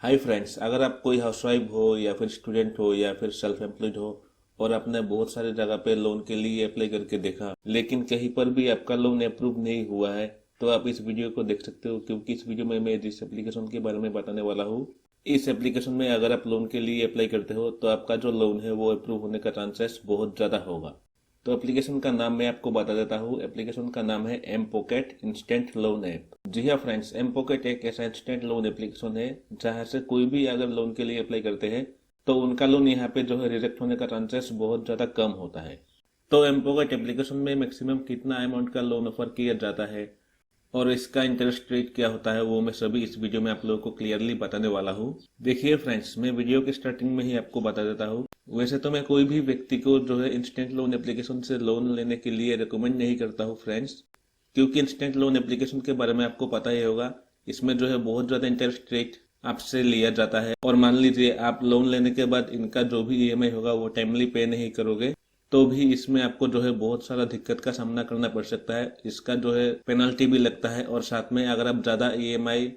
Hi friends, अगर आप कोई हाउसवाइफ हो या फिर स्टूडेंट हो या फिर सेल्फ एम्प्लॉयड हो और आपने बहुत सारे जगह पे लोन के लिए अप्लाई करके देखा लेकिन कहीं पर भी आपका लोन अप्रूव नहीं हुआ है, तो आप इस वीडियो को देख सकते हो क्योंकि इस वीडियो में मैं जिस एप्लीकेशन के बारे में बताने वाला हूँ, इस एप्लीकेशन में अगर आप लोन के लिए अप्लाई करते हो तो आपका जो लोन है वो अप्रूव होने का चांसेस बहुत ज़्यादा होगा। तो एप्लीकेशन का नाम मैं आपको बता देता हूँ। एप्लीकेशन का नाम है M pocket instant loan app. जी हाँ फ्रेंड्स, एम पॉकेट एक ऐसा इंस्टेंट लोन एप्लीकेशन है जहाँ से कोई भी अगर लोन के लिए अप्लाई करते हैं तो उनका लोन यहाँ पे जो है रिजेक्ट होने का चांसेस बहुत ज़्यादा कम होता है। तो एम पॉकेट एप्लीकेशन में मैक्सिमम कितना अमाउंट का लोन ऑफर किया जाता है और इसका इंटरेस्ट रेट क्या होता है वो मैं सभी इस वीडियो में आप लोगों को क्लियरली बताने वाला हूँ। देखिए फ्रेंड्स, मैं वीडियो के स्टार्टिंग में ही आपको बता देता हूँ, वैसे तो मैं कोई भी व्यक्ति को जो है इंस्टेंट लोन एप्लीकेशन से लोन लेने के लिए रिकमेंड नहीं करता हूँ फ्रेंड्स, क्योंकि इंस्टेंट लोन एप्लीकेशन के बारे में आपको पता ही होगा। इसमें जो है बहुत ज़्यादा इंटरेस्ट रेट आपसे लिया जाता है और मान लीजिए आप लोन लेने के बाद इनका जो भी ईएमआई होगा वो टाइमली पे नहीं करोगे तो भी इसमें आपको जो है बहुत सारा दिक्कत का सामना करना पड़ सकता है। इसका जो है पेनल्टी भी लगता है और साथ में अगर आप ज़्यादा ईएमआई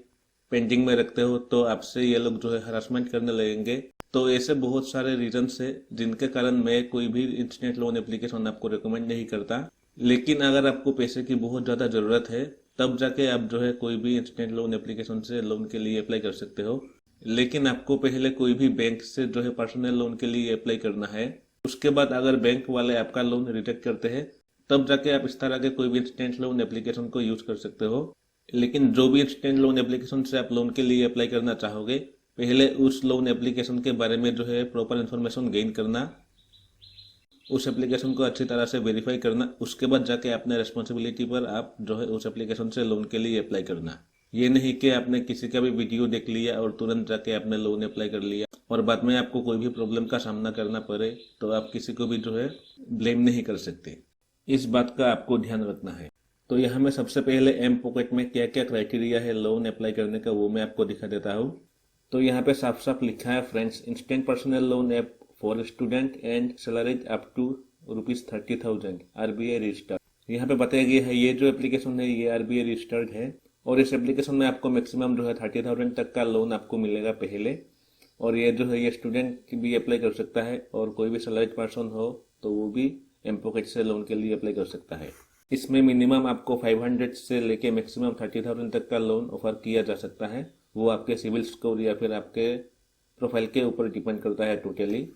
पेंडिंग में रखते हो तो आपसे ये लोग जो है हरासमेंट करने लगेंगे। तो ऐसे बहुत सारे रीजंस है जिनके कारण मैं कोई भी इंस्टेंट लोन एप्लीकेशन आपको रिकमेंड नहीं करता। लेकिन अगर आपको पैसे की बहुत ज़्यादा ज़रूरत है तब जाके आप जो है कोई भी इंस्टेंट लोन एप्लीकेशन से लोन के लिए अप्लाई कर सकते हो। लेकिन आपको पहले कोई भी बैंक से जो है पर्सनल लोन के लिए अप्लाई करना है। उसके बाद अगर बैंक वाले आपका लोन रिजेक्ट करते हैं तब जाके आप इस तरह के कोई भी इंस्टेंट लोन एप्लीकेशन को यूज कर सकते हो। लेकिन जो भी इंस्टेंट लोन एप्लीकेशन से आप लोन के लिए अप्लाई करना चाहोगे, पहले उस लोन एप्लीकेशन के बारे में जो है प्रॉपर इन्फॉर्मेशन गेन करना, उस एप्लीकेशन को अच्छी तरह से वेरीफाई करना, उसके बाद जाके अपने रिस्पॉन्सिबिलिटी पर आप जो है उस एप्लीकेशन से लोन के लिए अप्लाई करना। ये नहीं कि आपने किसी का भी वीडियो देख लिया और तुरंत जाके आपने लोन अप्लाई कर लिया और बाद में आपको कोई भी प्रॉब्लम का सामना करना पड़े तो आप किसी को भी जो है ब्लेम नहीं कर सकते। इस बात का आपको ध्यान रखना है। तो यहाँ मैं सबसे पहले एम पॉकेट में क्या क्या क्राइटेरिया है लोन अप्लाई करने का वो मैं आपको दिखा देता हूँ। तो यहाँ पे साफ साफ लिखा है friends, instant personal loan app for student and salaries up to ₹30,000 RBI registered. यहाँ पे बताया गया है ये जो एप्लीकेशन है ये आरबीआई रजिस्टर्ड है और इस एप्लीकेशन में आपको मैक्सिमम जो है 30,000 तक का लोन आपको मिलेगा पहले। और ये जो है ये स्टूडेंट भी अप्लाई कर सकता है और कोई भी सैलरीड पर्सन हो तो वो भी एम पॉकेट से लोन के लिए अप्लाई कर सकता है। इसमें मिनिमम आपको 500 से लेके मैक्सिमम 30,000 तक का लोन ऑफर किया जा सकता है। वो आपके सिविल स्कोर या फिर आपके प्रोफाइल के ऊपर डिपेंड करता है टोटली।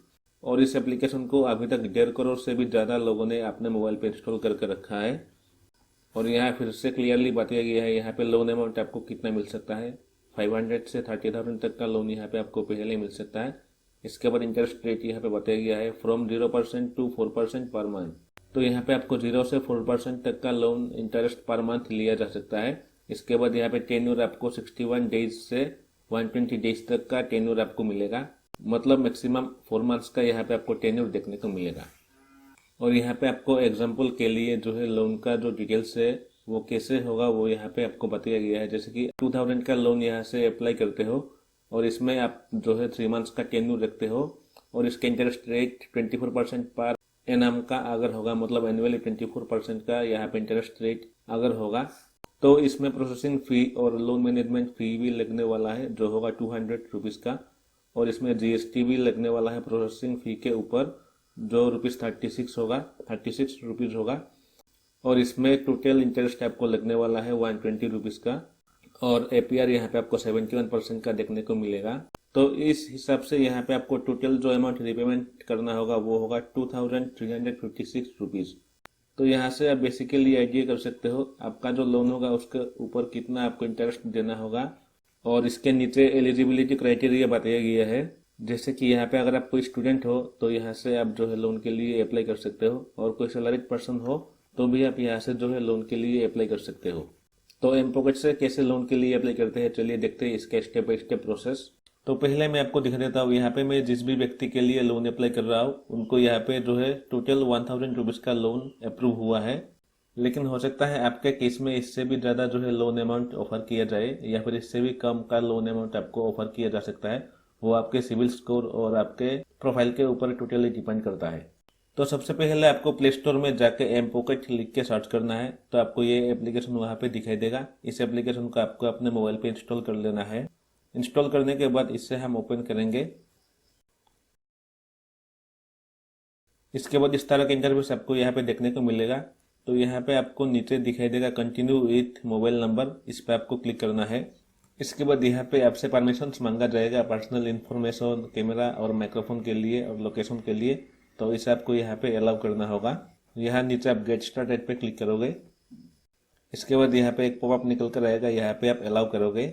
और इस एप्लीकेशन को अभी तक 1.5 करोड़ से भी ज़्यादा लोगों ने अपने मोबाइल पे इंस्टॉल करके रखा है। और यहाँ फिर से क्लियरली बताया गया है यहाँ पे लोन अमाउंट आपको कितना मिल सकता है। 500 से 30,000 तक का लोन यहाँ पे आपको पहले मिल सकता है। इसके बाद इंटरेस्ट रेट यहाँ पे बताया गया है फ्रॉम 0% टू 4% पर मंथ। तो यहाँ पे आपको 0 से 4% तक का लोन इंटरेस्ट पर मंथ लिया जा सकता है। इसके बाद यहाँ पे टेन्योर आपको 61 डेज से 120 डेज तक का टेन्योर आपको मिलेगा। मतलब मैक्सिमम 4 मंथ्स का यहाँ पे आपको टेन्योर देखने को मिलेगा। और यहाँ पे आपको एग्जाम्पल के लिए जो है लोन का जो डिटेल्स है वो कैसे होगा वो यहाँ पे आपको बताया गया है। जैसे कि 2000 का लोन यहाँ से अप्लाई करते हो और इसमें आप जो है 3 मंथ्स का टेन्यूर रखते हो और इसका इंटरेस्ट रेट 24% पर एनम का अगर होगा, मतलब एनुअली 24% का यहाँ पे इंटरेस्ट रेट अगर होगा तो इसमें प्रोसेसिंग फ़ी और लोन मैनेजमेंट फ़ी भी लगने वाला है जो होगा ₹200 का। और इसमें जीएसटी भी लगने वाला है प्रोसेसिंग फ़ी के ऊपर जो ₹36 होगा, ₹36 होगा। और इसमें टोटल इंटरेस्ट आपको लगने वाला है ₹120 का और एपीआर यहाँ पे आपको 71% का देखने को मिलेगा। तो इस हिसाब से यहाँ पे आपको टोटल जो अमाउंट रिपेमेंट करना होगा वो होगा ₹2,356। तो यहाँ से आप बेसिकली आइडिया कर सकते हो आपका जो लोन होगा उसके ऊपर कितना आपको इंटरेस्ट देना होगा। और इसके नीचे एलिजिबिलिटी क्राइटेरिया बताया गया है। जैसे कि यहाँ पे अगर आप कोई स्टूडेंट हो तो यहाँ से आप जो है लोन के लिए अप्लाई कर सकते हो और कोई सैलरीड पर्सन हो तो भी आप यहाँ से जो है लोन के लिए अप्लाई कर सकते हो। तो एम पॉकेट से कैसे लोन के लिए अप्लाई करते हैं चलिए देखते हैं इसका स्टेप बाय स्टेप प्रोसेस। तो पहले मैं आपको दिखा देता हूँ, यहाँ पे मैं जिस भी व्यक्ति के लिए लोन अप्लाई कर रहा हूँ उनको यहाँ पे जो है टोटल ₹1,000 का लोन अप्रूव हुआ है। लेकिन हो सकता है आपके केस में इससे भी ज़्यादा जो है लोन अमाउंट ऑफर किया जाए या फिर इससे भी कम का लोन अमाउंट आपको ऑफर किया जा सकता है। वो आपके सिविल स्कोर और आपके प्रोफाइल के ऊपर टोटली डिपेंड करता है। तो सबसे पहले आपको प्ले स्टोर में जाके एम पॉकेट लिख के सर्च करना है तो आपको ये एप्लीकेशन वहाँ पे दिखाई देगा। इस एप्लीकेशन को आपको अपने मोबाइल पे इंस्टॉल कर लेना है। इंस्टॉल करने के बाद इससे हम ओपन करेंगे। इसके बाद इस तरह का इंटरफेस आपको यहाँ पे देखने को मिलेगा। तो यहाँ पे आपको नीचे दिखाई देगा कंटिन्यू विथ मोबाइल नंबर, इस पे आपको क्लिक करना है। इसके बाद यहाँ पे आपसे परमिशंस मांगा जाएगा, पर्सनल इन्फॉर्मेशन, कैमरा और माइक्रोफोन के लिए और लोकेशन के लिए। तो इसे आपको यहाँ पे अलाउ करना होगा। यहाँ नीचे आप गेट स्टार्टेड पे क्लिक करोगे। इसके बाद यहाँ पे एक पॉपअप निकल कर आएगा, यहाँ पे आप अलाउ करोगे।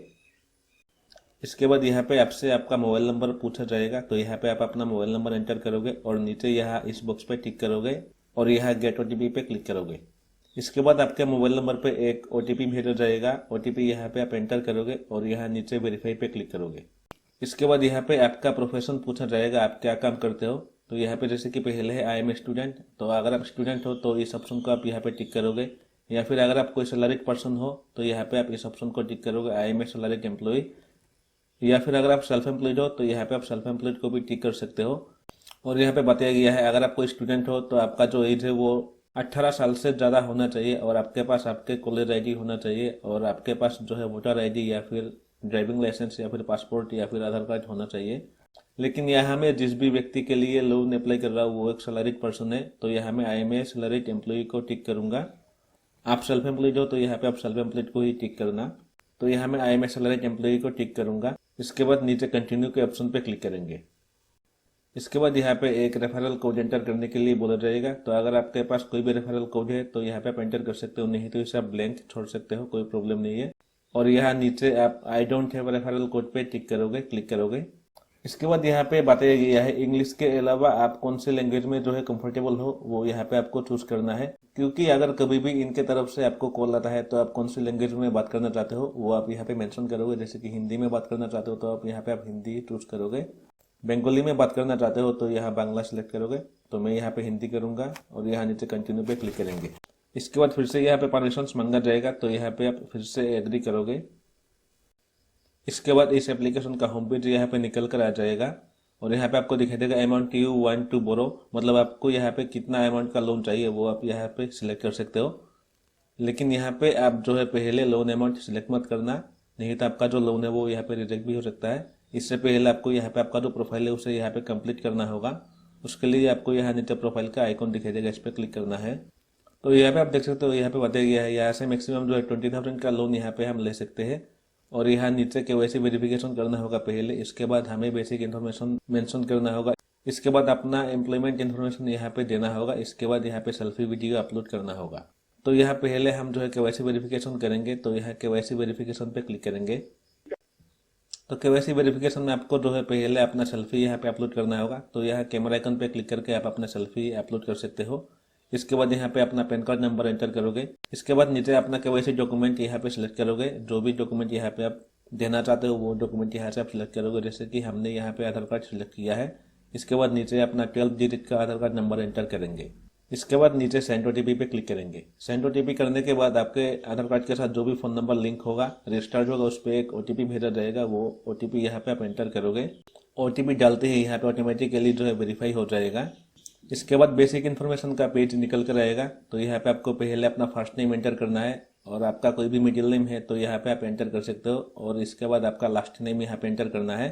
इसके बाद यहाँ पे आपसे आपका मोबाइल नंबर पूछा जाएगा। तो यहाँ पे आप अपना मोबाइल नंबर एंटर करोगे और नीचे यहाँ इस बॉक्स पे टिक करोगे और यहाँ गेट ओटीपी पे क्लिक करोगे। इसके बाद आपके मोबाइल नंबर पे एक ओटीपी भेजा जाएगा। ओटीपी यहाँ पे आप एंटर करोगे और यहाँ नीचे वेरीफाई पे क्लिक करोगे। इसके बाद यहाँ पे आपका प्रोफेशन पूछा जाएगा, आप क्या काम करते हो। तो यहाँ पे जैसे कि पहले है आई एम ए स्टूडेंट, तो अगर आप स्टूडेंट हो तो इस ऑप्शन को आप यहाँ पे टिक करोगे। या फिर अगर आप कोई सैलरीड पर्सन हो तो यहाँ पे आप इस ऑप्शन को टिक करोगे, I am a salaried employee. या फिर अगर आप सेल्फ एम्प्लॉयड हो तो यहाँ पे आप सेल्फ एम्प्लॉयड को भी टिक कर सकते हो। और यहाँ पे बताया गया है अगर आप कोई स्टूडेंट हो तो आपका जो एज है वो 18 साल से ज़्यादा होना चाहिए और आपके पास आपके कॉलेज आईडी होना चाहिए और आपके पास जो है वोटर आईडी या फिर ड्राइविंग लाइसेंस या फिर पासपोर्ट या फिर आधार कार्ड होना चाहिए। लेकिन यहाँ में जिस भी व्यक्ति के लिए लोन अप्लाई कर रहा हूँ वो एक सैलरीड पर्सन है, तो यहाँ में I am a salaried employee को टिक करूंगा। आप सेल्फ एम्प्लॉयड हो तो यहाँ पे आप सेल्फ एम्प्लॉयड को ही टिक करना। तो यहाँ में I am a salaried employee को टिक करूंगा। इसके बाद नीचे कंटिन्यू के ऑप्शन पे क्लिक करेंगे। इसके बाद यहाँ पे एक रेफरल कोड एंटर करने के लिए बोला जाएगा। तो अगर आपके पास कोई भी रेफरल कोड है तो यहाँ पे आप एंटर कर सकते हो, नहीं तो इसे आप ब्लैंक छोड़ सकते हो, कोई प्रॉब्लम नहीं है। और यहाँ नीचे आप I don't have referral code पे टिक करोगे, क्लिक करोगे। इसके बाद यहाँ पे बताया गया है इंग्लिश के अलावा आप कौन से लैंग्वेज में जो है कंफर्टेबल हो वो यहाँ पे आपको चूज करना है। क्योंकि अगर कभी भी इनके तरफ से आपको कॉल आता है तो आप कौन सी लैंग्वेज में बात करना चाहते हो वो आप यहाँ पे मेंशन करोगे। जैसे कि हिंदी में बात करना चाहते हो तो आप यहाँ पे आप हिंदी चूज करोगे। बंगाली में बात करना चाहते हो तो यहाँ बांग्ला सेलेक्ट करोगे। तो मैं यहाँ पे हिंदी करूंगा और यहाँ नीचे कंटिन्यू पे क्लिक करेंगे। इसके बाद फिर से यहाँ पे परमिशंस मांगा जाएगा, तो यहाँ पे आप फिर से एग्री करोगे। इसके बाद इस एप्लीकेशन का होम पेज यहाँ पे निकल कर आ जाएगा और यहाँ पे आपको दिखाई देगा amount you want to borrow, मतलब आपको यहाँ पे कितना अमाउंट का लोन चाहिए वो आप यहाँ पे सिलेक्ट कर सकते हो। लेकिन यहाँ पे आप जो है पहले लोन अमाउंट सिलेक्ट मत करना, नहीं तो आपका जो लोन है वो यहाँ पे रिजेक्ट भी हो सकता है। इससे पहले आपको यहाँ पे आपका जो प्रोफाइल है उसे यहाँ पे कंप्लीट करना होगा। उसके लिए आपको यहाँ नीचे प्रोफाइल का आइकॉन दिखाई देगा, इस पर क्लिक करना है। तो यहाँ पे आप देख सकते हो यहाँ पे बताया गया है यहाँ से मैक्सिमम जो है 20,000 का लोन यहाँ पे हम ले सकते हैं। और यहाँ नीचे केवाईसी वेरिफिकेशन करना होगा पहले, इसके बाद हमें बेसिक इन्फॉर्मेशन मेंशन करना होगा। इसके बाद अपना एम्प्लॉयमेंट इन्फॉर्मेशन यहाँ पे देना होगा। इसके बाद यहाँ पे सेल्फी वीडियो अपलोड करना होगा। तो यहाँ पहले हम जो है केवाईसी वेरिफिकेशन करेंगे, तो यहाँ केवाईसी वेरिफिकेशन पे क्लिक करेंगे। तो केवाईसी वेरिफिकेशन में आपको जो है पहले अपना सेल्फी यहाँ पे अपलोड करना होगा। तो यहाँ कैमरा आइकन पे क्लिक करके आप अपना सेल्फी अपलोड कर सकते हो। इसके बाद यहाँ पे अपना पैन कार्ड नंबर एंटर करोगे। इसके बाद नीचे अपना केवाईसी डॉक्यूमेंट यहाँ पे सिलेक्ट करोगे। जो भी डॉक्यूमेंट यहाँ पे आप देना चाहते हो वो डॉक्यूमेंट यहाँ से आप सिलेक्ट करोगे। जैसे कि हमने यहाँ पे आधार कार्ड सिलेक्ट किया है। इसके बाद नीचे अपना 12 डिजिट का आधार कार्ड नंबर एंटर करेंगे। इसके बाद नीचे सेंड ओटीपी पे क्लिक करेंगे। सेंड ओटीपी करने के बाद आपके आधार कार्ड के साथ जो भी फोन नंबर लिंक होगा, रजिस्टर्ड होगा, उस पर एक ओटीपी भेजा जाएगा। वो ओटीपी यहाँ पे आप एंटर करोगे। ओटीपी डालते ही यहाँ पे ऑटोमेटिकली जो है वेरीफाई हो जाएगा। इसके बाद बेसिक इन्फॉर्मेशन का पेज निकल कर आएगा। तो यहाँ पे आपको पहले अपना फर्स्ट नेम एंटर करना है और आपका कोई भी मिडिल नेम है तो यहाँ पे आप एंटर कर सकते हो। और इसके बाद आपका लास्ट नेम यहाँ पे एंटर करना है।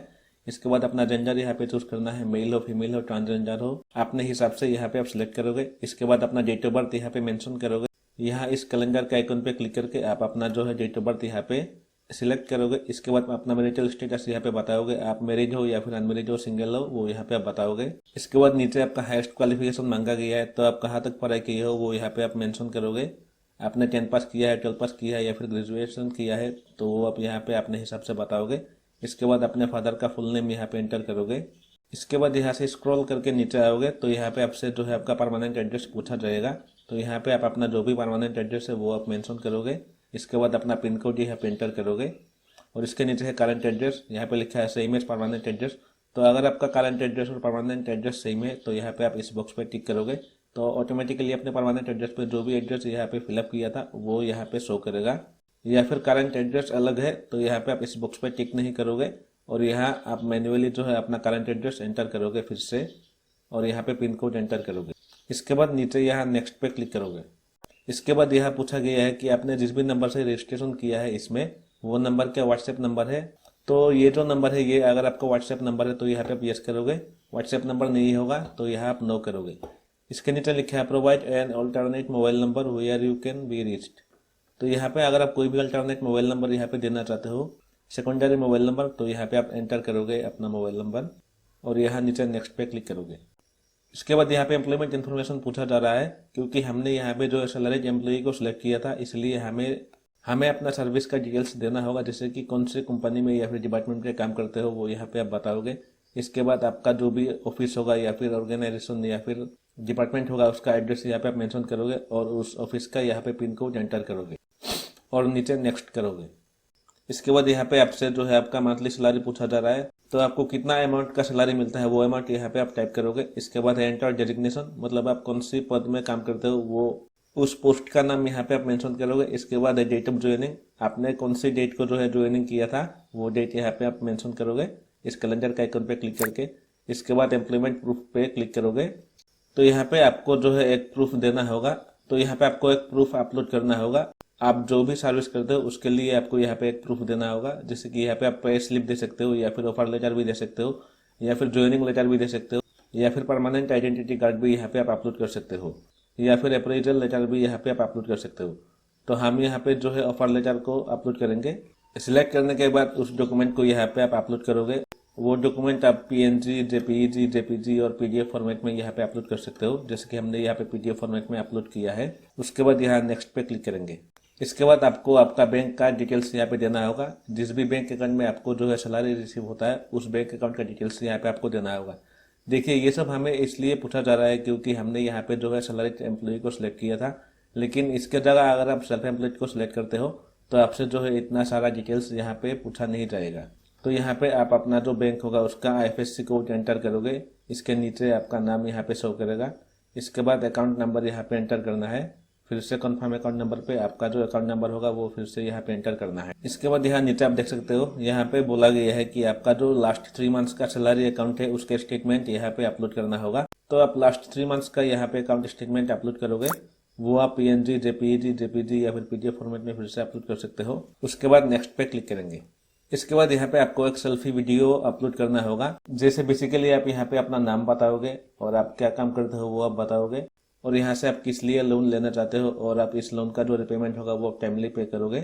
इसके बाद अपना जेंडर यहाँ पे चूज करना है, मेल हो, फीमेल हो, ट्रांसजेंडर हो, अपने हिसाब से यहाँ पे आप सिलेक्ट करोगे। इसके बाद अपना डेट ऑफ बर्थ यहाँ पे मेंशन करोगे। यहाँ इस कैलेंडर के आइकन पे क्लिक करके आप अपना जो है डेट ऑफ बर्थ यहाँ पे सिलेक्ट करोगे। इसके बाद अपना मैरिटल स्टेटस यहाँ पे बताओगे, आप मैरिज हो या फिर अनमैरिज हो, सिंगल हो, वो यहाँ पे आप बताओगे। इसके बाद नीचे आपका हाईएस्ट क्वालिफिकेशन मांगा गया है, तो आप कहाँ तक पढ़ाई किए हो वो यहाँ पे आप मेंशन करोगे। आपने 10 पास किया है, 12 पास किया है या फिर ग्रेजुएशन किया है तो वो आप यहाँ पे अपने हिसाब से बताओगे। इसके बाद अपने फादर का फुल नेम यहाँ पे एंटर करोगे। इसके बाद यहाँ से स्क्रॉल करके नीचे आओगे तो यहाँ पे आपसे जो है आपका परमानेंट एड्रेस पूछा जाएगा। तो यहाँ पे आप अपना जो भी परमानेंट एड्रेस है वो आप मेंशन करोगे। इसके बाद अपना पिन कोड यहाँ पे एंटर करोगे और इसके नीचे है करंट एड्रेस, यहाँ पे लिखा है सेम एज परमानेंट एड्रेस। तो अगर आपका करंट एड्रेस और परमानेंट एड्रेस सेम है तो यहाँ पे आप इस बॉक्स पे टिक करोगे। तो ऑटोमेटिकली अपने परमानेंट एड्रेस पे जो भी एड्रेस यहाँ पे फिलअप किया था वो यहाँ पे शो करेगा। या फिर करंट एड्रेस अलग है तो यहाँ पे आप इस बॉक्स पे टिक नहीं करोगे और यहाँ आप मैन्युअली जो है अपना करंट एड्रेस एंटर करोगे फिर से और यहाँ पे पिन कोड एंटर करोगे। इसके बाद नीचे यहाँ नेक्स्ट पे क्लिक करोगे। इसके बाद यहाँ पूछा गया है कि आपने जिस भी नंबर से रजिस्ट्रेशन किया है इसमें वो नंबर क्या व्हाट्सएप नंबर है। तो ये जो नंबर है ये अगर आपका व्हाट्सएप नंबर है तो यहाँ पे आप यस करोगे, व्हाट्सएप नंबर नहीं होगा तो यहाँ आप नो करोगे। इसके नीचे लिखा है provide an alternate mobile number where you can be reached. तो यहाँ पे अगर आप कोई भी अल्टरनेट मोबाइल नंबर यहाँ पे देना चाहते हो, सेकेंडरी मोबाइल नंबर, तो यहाँ पे आप एंटर करोगे अपना मोबाइल नंबर और यहाँ नीचे नेक्स्ट पे क्लिक करोगे। इसके बाद यहाँ पे एम्प्लॉयमेंट इन्फॉर्मेशन पूछा जा रहा है, क्योंकि हमने यहाँ पे जो सैलरीड एम्प्लॉय को सिलेक्ट किया था, इसलिए हमें हमें अपना सर्विस का डिटेल्स देना होगा, जैसे कि कौन से कंपनी में या फिर डिपार्टमेंट में काम करते हो वो यहाँ पे आप बताओगे। इसके बाद आपका जो भी ऑफिस होगा या फिर ऑर्गेनाइजेशन या फिर डिपार्टमेंट होगा उसका एड्रेस यहाँ पे आप मेंशन करोगे और उस ऑफिस का यहाँ पे पिन कोड एंटर करोगे और नीचे नेक्स्ट करोगे। इसके बाद यहाँ पे आपसे जो है आपका मंथली सैलरी पूछा जा रहा है, तो आपको कितना अमाउंट का सैलरी मिलता है वो अमाउंट यहाँ पे आप टाइप करोगे। इसके बाद एंटर डेजिग्नेशन, मतलब आप कौन सी पद में काम करते हो वो उस पोस्ट का नाम यहाँ पे आप मेंशन करोगे। इसके बाद डेट ऑफ ज्वाइनिंग, आपने कौन सी डेट को जो है ज्वाइनिंग किया था वो डेट यहाँ पे आप मेंशन करोगे इस कैलेंडर का आइकन पे क्लिक करके। इसके बाद एम्प्लॉयमेंट प्रूफ पे क्लिक करोगे, तो यहाँ पे आपको जो है एक प्रूफ देना होगा। तो यहाँ पे आपको एक प्रूफ अपलोड करना होगा। आप जो भी सर्विस करते हो उसके लिए आपको यहाँ पे एक प्रूफ देना होगा, जैसे कि यहाँ पे आप पे स्लिप दे सकते हो या फिर ऑफर लेटर भी दे सकते हो या फिर ज्वाइनिंग लेटर भी दे सकते हो या फिर परमानेंट आइडेंटिटी कार्ड भी यहाँ पे आप अपलोड कर सकते हो या फिर अप्रेजल लेटर भी यहाँ पे आप अपलोड कर सकते हो। तो हम यहाँ पे जो है ऑफर लेटर को अपलोड करेंगे। सिलेक्ट करने के बाद उस डॉक्यूमेंट को यहाँ पे आप अपलोड करोगे। वो डॉक्यूमेंट आप पीएनजी, जेपीजी और पीडीएफ फॉर्मेट में यहाँ पे अपलोड कर सकते हो, जैसे कि हमने यहाँ पे पीडीएफ फॉर्मेट में अपलोड किया है। उसके बाद यहाँ नेक्स्ट पे क्लिक करेंगे। इसके बाद आपको आपका बैंक का डिटेल्स यहाँ पे देना होगा। जिस भी बैंक अकाउंट में आपको जो है सैलरी रिसीव होता है उस बैंक अकाउंट का डिटेल्स यहाँ पे आपको देना होगा। देखिए ये सब हमें इसलिए पूछा जा रहा है क्योंकि हमने यहाँ पे जो है सैलरी एम्प्लॉय को सिलेक्ट किया था, लेकिन इसके जगह अगर आप सेल्फ एम्प्लॉयड को सिलेक्ट करते हो तो आपसे जो है इतना सारा डिटेल्स यहाँ पे पूछा नहीं जाएगा। तो यहाँ पे आप अपना जो बैंक होगा उसका आईएफएससी कोड एंटर करोगे। इसके नीचे आपका नाम यहाँ पे शो करेगा। इसके बाद अकाउंट नंबर यहाँ पे एंटर करना है। फिर से कंफर्म अकाउंट नंबर पे आपका जो अकाउंट नंबर होगा वो फिर से यहाँ पे एंटर करना है। इसके बाद यहाँ नीचे आप देख सकते हो यहाँ पे बोला गया है कि आपका जो लास्ट 3 मंथ्स का सैलरी अकाउंट है उसके स्टेटमेंट यहाँ पे अपलोड करना होगा। तो आप लास्ट 3 मंथ्स का यहाँ पे अकाउंट स्टेटमेंट अपलोड करोगे। वो आप पीएनजी, जेपीजी या फिर पीडीएफ फॉर्मेट में फिर से अपलोड कर सकते हो। उसके बाद नेक्स्ट पे क्लिक करेंगे। इसके बाद यहाँ पे आपको एक सेल्फी वीडियो अपलोड करना होगा। जैसे बेसिकली आप यहाँ पे अपना नाम बताओगे और आप क्या काम करते हो वो आप बताओगे और यहाँ से आप किस लिए लोन लेना चाहते हो और आप इस लोन का जो रिपेमेंट होगा वो आप टाइमली पे करोगे।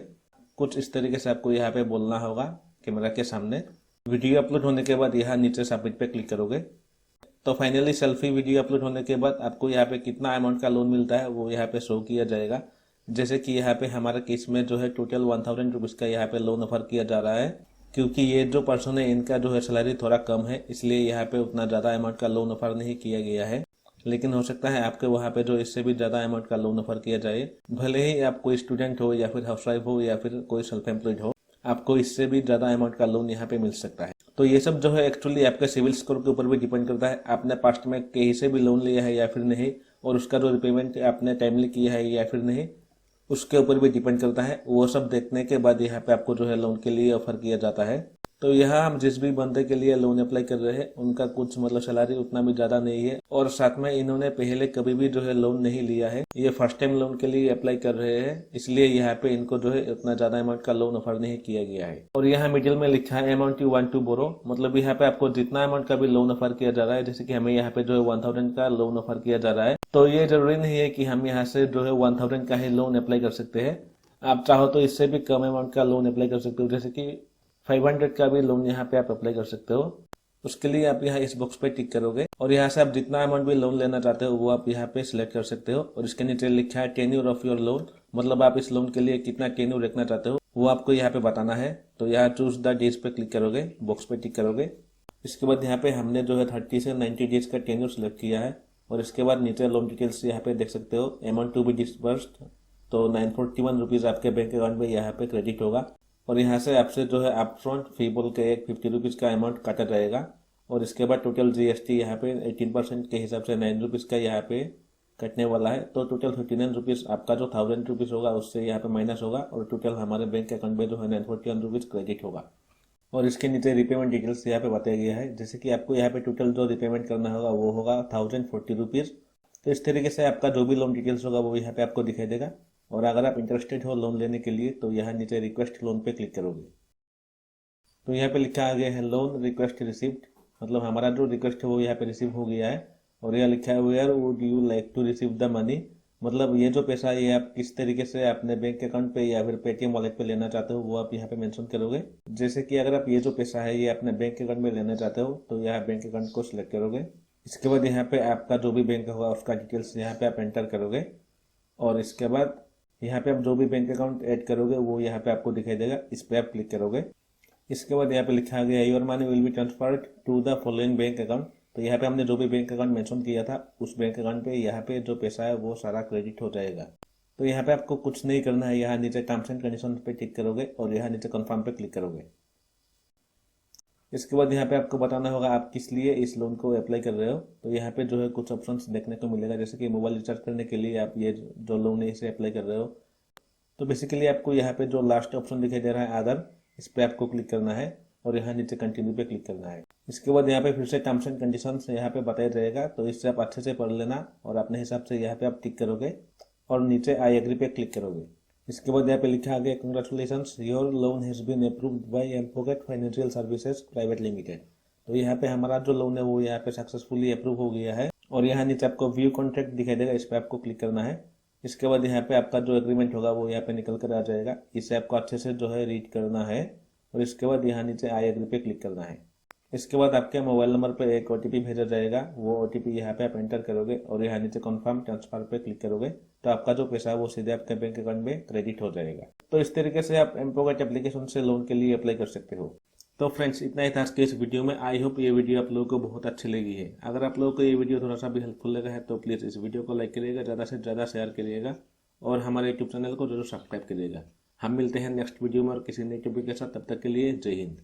कुछ इस तरीके से आपको यहाँ पे बोलना होगा कैमरा के सामने। वीडियो अपलोड होने के बाद यहाँ नीचे सबमिट पे क्लिक करोगे। तो फाइनली सेल्फी वीडियो अपलोड होने के बाद आपको यहाँ पे कितना अमाउंट का लोन मिलता है वो यहाँ पे शो किया जाएगा। जैसे कि यहाँ पे हमारे केस में जो है टोटल 1000 रुपीज़ का यहाँ पे लोन ऑफर किया जा रहा है, क्योंकि ये जो पर्सन है इनका जो है सैलरी थोड़ा कम है, इसलिए यहाँ पे उतना ज़्यादा अमाउंट का लोन ऑफर नहीं किया गया है। लेकिन हो सकता है आपके वहाँ पे जो इससे भी ज़्यादा अमाउंट का लोन ऑफर किया जाए। भले ही आप कोई स्टूडेंट हो या फिर हाउसवाइफ हो या फिर कोई सेल्फ एम्प्लॉयड हो, आपको इससे भी ज़्यादा अमाउंट का लोन यहाँ पे मिल सकता है। तो ये सब जो है एक्चुअली आपके सिविल स्कोर के ऊपर भी डिपेंड करता है। आपने पास्ट में कहीं से भी लोन लिया है या फिर नहीं, और उसका जो रिपेमेंट आपने टाइमली किया है या फिर नहीं, उसके ऊपर भी डिपेंड करता है। वो सब देखने के बाद यहाँ पे आपको जो है लोन के लिए ऑफर किया जाता है। तो यहाँ हम जिस भी बंदे के लिए लोन अप्लाई कर रहे हैं उनका कुछ मतलब सैलरी उतना भी ज़्यादा नहीं है, और साथ में इन्होंने पहले कभी भी जो है लोन नहीं लिया है। ये फर्स्ट टाइम लोन के लिए अप्लाई कर रहे हैं, इसलिए यहाँ पे इनको जो है उतना ज़्यादा अमाउंट का लोन ऑफर नहीं किया गया है। और यहाँ मिडिल में लिखा है amount you want to borrow, मतलब यहाँ पे आपको जितना अमाउंट का भी लोन ऑफर किया जा रहा है, जैसे कि हमें यहाँ पे जो है 1000 का लोन ऑफर किया जा रहा है, तो ये जरूरी नहीं है कि हम यहाँ से जो है 1000 का ही लोन अप्लाई कर सकते हैं। आप चाहो तो इससे भी कम अमाउंट का लोन अप्लाई कर सकते हो, जैसे कि 500 का भी लोन यहाँ पे आप अप्लाई कर सकते हो। उसके लिए आप यहाँ इस बॉक्स पे टिक करोगे और यहाँ से आप जितना अमाउंट भी लोन लेना चाहते हो वो आप यहाँ पे सिलेक्ट कर सकते हो। और इसके नीचे लिखा है टेन्यूर ऑफ योर लोन, मतलब आप इस लोन के लिए कितना टेन्यूर रखना चाहते हो वो आपको यहाँ पे बताना है। तो यहाँ चूज द डेज पे क्लिक करोगे, बॉक्स पे टिक करोगे। इसके बाद यहाँ पे हमने जो है 30 से 90 डेज का टेन्यूर सिलेक्ट किया है। और इसके बाद नीचे लोन डिटेल्स यहाँ पे देख सकते हो, अमाउंट टू बी डिसबर्स्ड, तो 941 रुपीज़ आपके बैंक अकाउंट में यहाँ पे क्रेडिट होगा। और यहाँ से आपसे जो है अपफ्रंट फी बोल के एक 50 रुपीज़ का अमाउंट काटा जाएगा। और इसके बाद टोटल जीएसटी यहाँ पे 18% के हिसाब से 9 रुपीज़ का यहाँ पे कटने वाला है। तो टोटल 59 रुपीज़ आपका जो 1000 रुपीज़ होगा उससे यहाँ पे माइनस होगा, और टोटल हमारे बैंक अकाउंट में जो है 941 रुपीज़ क्रेडिट होगा। और इसके नीचे रिपेमेंट डिटेल्स यहाँ पे बताया गया है, जैसे कि आपको यहाँ पे टोटल जो रिपेमेंट करना होगा वो होगा 1040 रुपीज़। तो इस तरीके से आपका जो भी लोन डिटेल्स होगा वो यहाँ पे आपको दिखाई देगा। और अगर आप इंटरेस्टेड हो लोन लेने के लिए तो यहाँ नीचे रिक्वेस्ट लोन पे क्लिक करोगे। तो यहाँ पे लिखा आ गया है लोन रिक्वेस्ट रिसीव्ड, मतलब हमारा जो रिक्वेस्ट है वो यहाँ पे रिसीव हो गया है। और यह लिखा है where would you like to receive the money, मतलब ये जो पैसा है ये आप किस तरीके से अपने बैंक अकाउंट पे या फिर पेटीएम वॉलेट पे लेना चाहते हो वो आप यहाँ पे मेंशन करोगे। जैसे कि अगर आप ये जो पैसा है ये अपने बैंक अकाउंट में लेना चाहते हो तो यहाँ बैंक अकाउंट को सिलेक्ट करोगे। इसके बाद यहाँ पे आपका जो भी बैंक होगा उसका डिटेल्स यहाँ पे आप एंटर करोगे। और इसके बाद यहाँ पे आप जो भी बैंक अकाउंट ऐड करोगे वो यहाँ पे आपको दिखाई देगा, इस पे आप क्लिक करोगे। इसके बाद यहाँ पे लिखा गया your money will be transferred to the following bank account, तो यहाँ पे हमने जो भी बैंक अकाउंट मेंशन किया था उस बैंक अकाउंट पे यहाँ पे जो पैसा है वो सारा क्रेडिट हो जाएगा। तो यहाँ पे आपको कुछ नहीं करना है, यहाँ नीचे टर्म्स एंड कंडीशन पे टिक करोगे और यहाँ नीचे कन्फर्म पे क्लिक करोगे। इसके बाद यहाँ पे आपको बताना होगा आप किस लिए इस लोन को अप्लाई कर रहे हो। तो यहाँ पे जो है कुछ ऑप्शंस देखने को मिलेगा, जैसे कि मोबाइल रिचार्ज करने के लिए आप ये जो लोन है इसे अप्लाई कर रहे हो। तो बेसिकली आपको यहाँ पे जो लास्ट ऑप्शन दिखाई दे रहा है आधार, इस पे आपको क्लिक करना है और यहाँ नीचे कंटिन्यू पे क्लिक करना है। इसके बाद यहाँ पे फिर से टर्म्स एंड कंडीशंस यहाँ पे बताया जाएगा, तो इससे आप अच्छे से पढ़ लेना और अपने हिसाब से यहाँ पे आप टिक करोगे और नीचे आई एग्री पे क्लिक करोगे। इसके बाद यहाँ पे लिखा गया congratulations your loan has been approved by mPokket financial services private limited. तो यहाँ पे हमारा जो लोन है वो यहाँ पे सक्सेसफुली अप्रूव हो गया है और यहाँ नीचे आपको व्यू कॉन्ट्रैक्ट दिखाई देगा, इस पे आपको क्लिक करना है। इसके बाद यहाँ पे आपका जो एग्रीमेंट होगा वो यहाँ पे निकल कर आ जाएगा, इसे आपको अच्छे से जो है रीड करना है और इसके बाद यहाँ नीचे आई एग्री पे क्लिक करना है। इसके बाद आपके मोबाइल नंबर पे एक ओटीपी भेजा जाएगा, वो ओटीपी यहाँ पे आप एंटर करोगे और यहाँ नीचे कंफर्म ट्रांसफर पे क्लिक करोगे तो आपका जो पैसा है वो सीधे आपके बैंक अकाउंट में क्रेडिट हो जाएगा। तो इस तरीके से आप एम्पोकेट एप्लीकेशन से लोन के लिए अप्लाई कर सकते हो। तो फ्रेंड्स इतना ही था आज के इस वीडियो में। आई होप ये वीडियो आप लोगों को बहुत अच्छी लगी है। अगर आप लोगों को ये वीडियो थोड़ा सा भी हेल्पफुल लगा है तो प्लीज़ इस वीडियो को लाइक करिएगा, ज़्यादा से ज़्यादा शेयर करिएगा और हमारे यूट्यूब चैनल को जरूर सब्सक्राइब करिएगा। हम मिलते हैं नेक्स्ट वीडियो में और किसी नए टॉपिक के साथ, तब तक के लिए जय हिंद।